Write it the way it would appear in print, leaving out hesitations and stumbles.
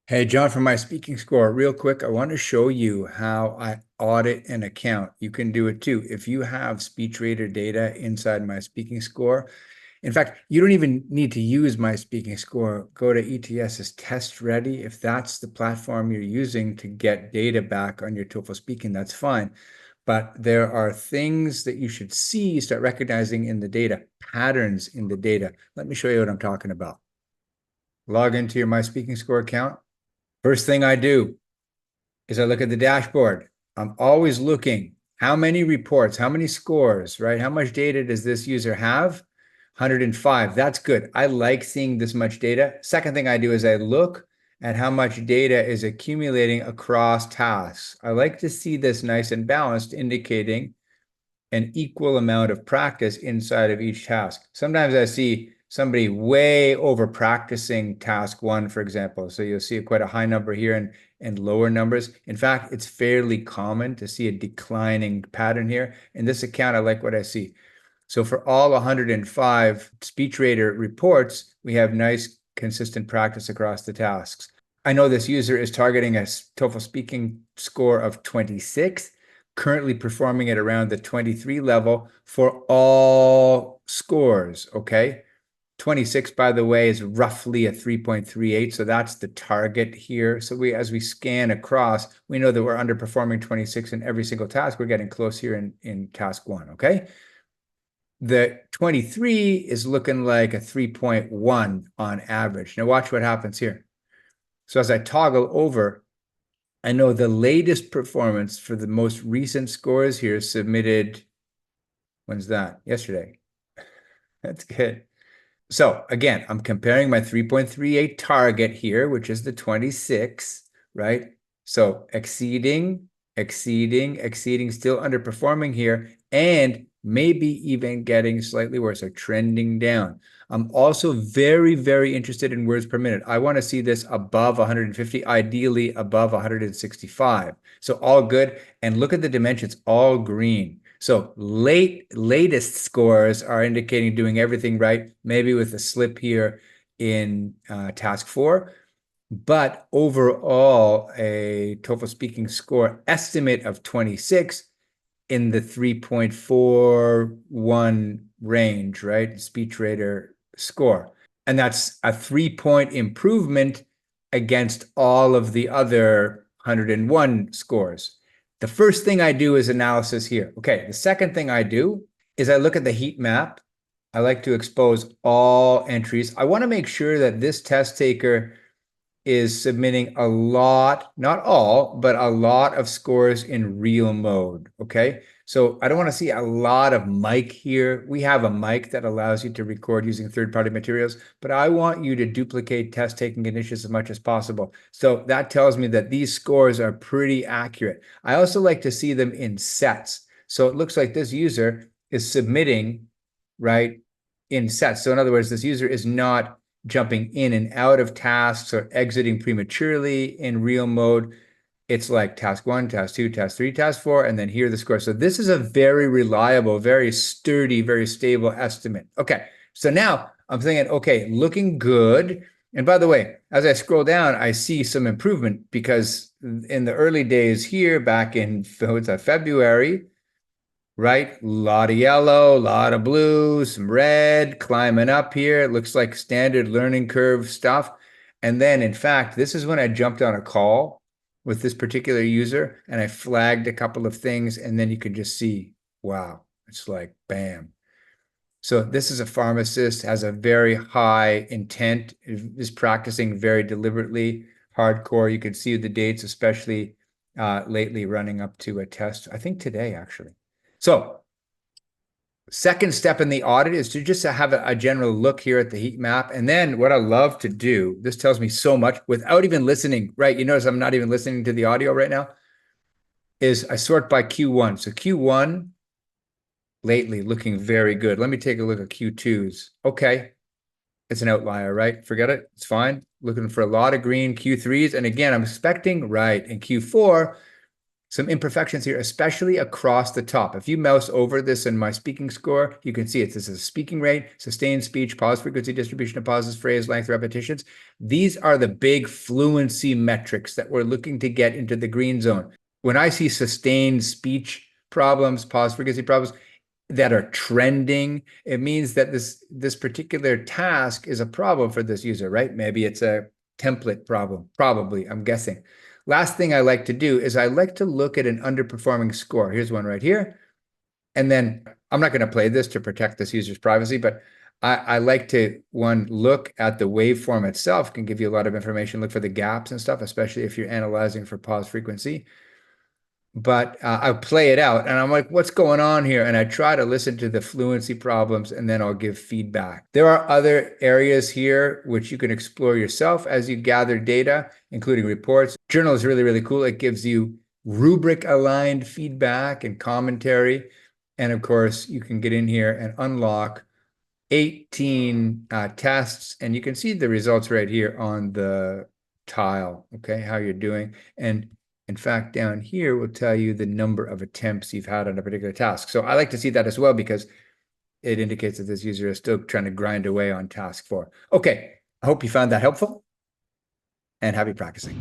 Hey, John, from my speaking score, real quick, I want to show you how I audit an account. You can do it too. If you have SpeechRater data inside my speaking score, in fact, you don't even need to use my speaking score. Go to ETS's Test Ready. If that's the platform you're using to get data back on your TOEFL speaking, that's fine. But there are things that you should see, start recognizing in the data, patterns in the data. Let me show you what I'm talking about. Log into your My Speaking Score account. First thing I do is I look at the dashboard. I'm always looking how many reports, how many scores, right? How much data does this user have? 105. That's good. I like seeing this much data. Second thing I do is I look at how much data is accumulating across tasks. I like to see this nice and balanced, indicating an equal amount of practice inside of each task. Sometimes I see somebody way over practicing task one, for example. So you'll see quite a high number here and lower numbers. In fact, it's fairly common to see a declining pattern here. In this account, I like what I see. So for all 105 SpeechRater reports, we have nice, consistent practice across the tasks. I know this user is targeting a TOEFL speaking score of 26, currently performing at around the 23 level for all scores, okay? 26, by the way, is roughly a 3.38, so that's the target here. So as we scan across, we know that we're underperforming 26 in every single task. We're getting close here in task one, okay? The 23 is looking like a 3.1 on average. Now watch what happens here. So as I toggle over, I know the latest performance for the most recent scores here submitted, when's that? Yesterday. That's good. So again, I'm comparing my 3.38 target here, which is the 26, right? So exceeding, still underperforming here, and maybe even getting slightly worse, or trending down. I'm also very, very interested in words per minute. I want to see this above 150, ideally above 165. So all good. And look at the dimensions, all green. So latest scores are indicating doing everything right, maybe with a slip here in task 4. But overall, a TOEFL speaking score estimate of 26 in the 3.41 range, right? SpeechRater score. And that's a 3-point improvement against all of the other 101 scores. The first thing I do is analysis here. Okay, the second thing I do is I look at the heat map. I like to expose all entries. I want to make sure that this test taker is submitting a lot, not all, but a lot of scores in real mode, okay? So I don't want to see a lot of mic here. We have a mic that allows you to record using third-party materials, but I want you to duplicate test-taking conditions as much as possible. So that tells me that these scores are pretty accurate. I also like to see them in sets. So it looks like this user is submitting, right, in sets. So in other words, this user is not jumping in and out of tasks or exiting prematurely in real mode. It's like task 1, task 2, task 3, task 4, and then here are the scores. So this is a very reliable, very sturdy, very stable estimate. Okay, so now I'm thinking, okay, looking good. And by the way, as I scroll down, I see some improvement because in the early days here, back in February, right? A lot of yellow, a lot of blue, some red, climbing up here. It looks like standard learning curve stuff. And then, in fact, this is when I jumped on a call with this particular user and I flagged a couple of things, and then you can just see, wow, it's like bam. So this is a pharmacist, has a very high intent, is practicing very deliberately, hardcore. You can see the dates, especially lately, running up to a test, I think today, actually. So second step in the audit is to just have a general look here at the heat map. And then what I love to do, this tells me so much without even listening, right? You notice I'm not even listening to the audio right now, is I sort by Q1. So Q1 lately looking very good. Let me take a look at Q2s. Okay, it's an outlier, right? Forget it. It's fine. Looking for a lot of green Q3s. And again, I'm expecting, right, in Q4, some imperfections here, especially across the top. If you mouse over this in my speaking score, you can see it. This is speaking rate, sustained speech, pause frequency, distribution of pauses, phrase length, repetitions. These are the big fluency metrics that we're looking to get into the green zone. When I see sustained speech problems, pause frequency problems that are trending, it means that this particular task is a problem for this user, right? Maybe it's a template problem, probably, I'm guessing. Last thing I like to do is I like to look at an underperforming score. Here's one right here. And then I'm not going to play this to protect this user's privacy, but I like to, look at the waveform itself, can give you a lot of information, look for the gaps and stuff, especially if you're analyzing for pause frequency. But I play it out and I'm like, what's going on here? And I try to listen to the fluency problems and then I'll give feedback. There are other areas here which you can explore yourself as you gather data, including reports. Journal is really, really cool. It gives you rubric aligned feedback and commentary. And of course, you can get in here and unlock 18 tests, and you can see the results right here on the tile, okay, how you're doing. And in fact, down here will tell you the number of attempts you've had on a particular task. So I like to see that as well because it indicates that this user is still trying to grind away on task 4. Okay, I hope you found that helpful and happy practicing.